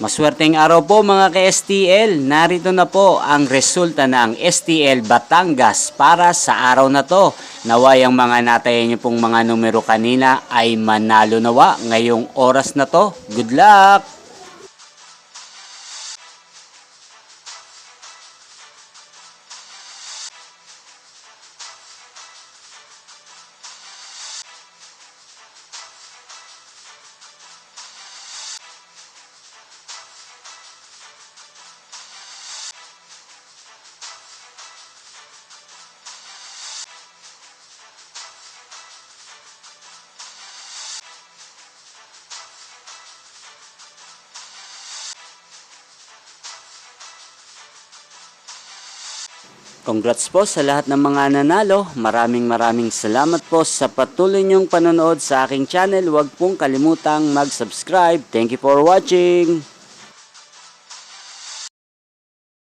Maswerteng araw po mga ka-STL. Narito na po ang resulta ng STL Batangas para sa araw na to. Naway ang mga natayan niyo pong mga numero kanina ay manalo nawa ngayong oras na to. Good luck! Congrats po sa lahat ng mga nanalo. Maraming salamat po sa patuloy niyong panonood sa aking channel. Huwag pong kalimutang mag-subscribe. Thank you for watching.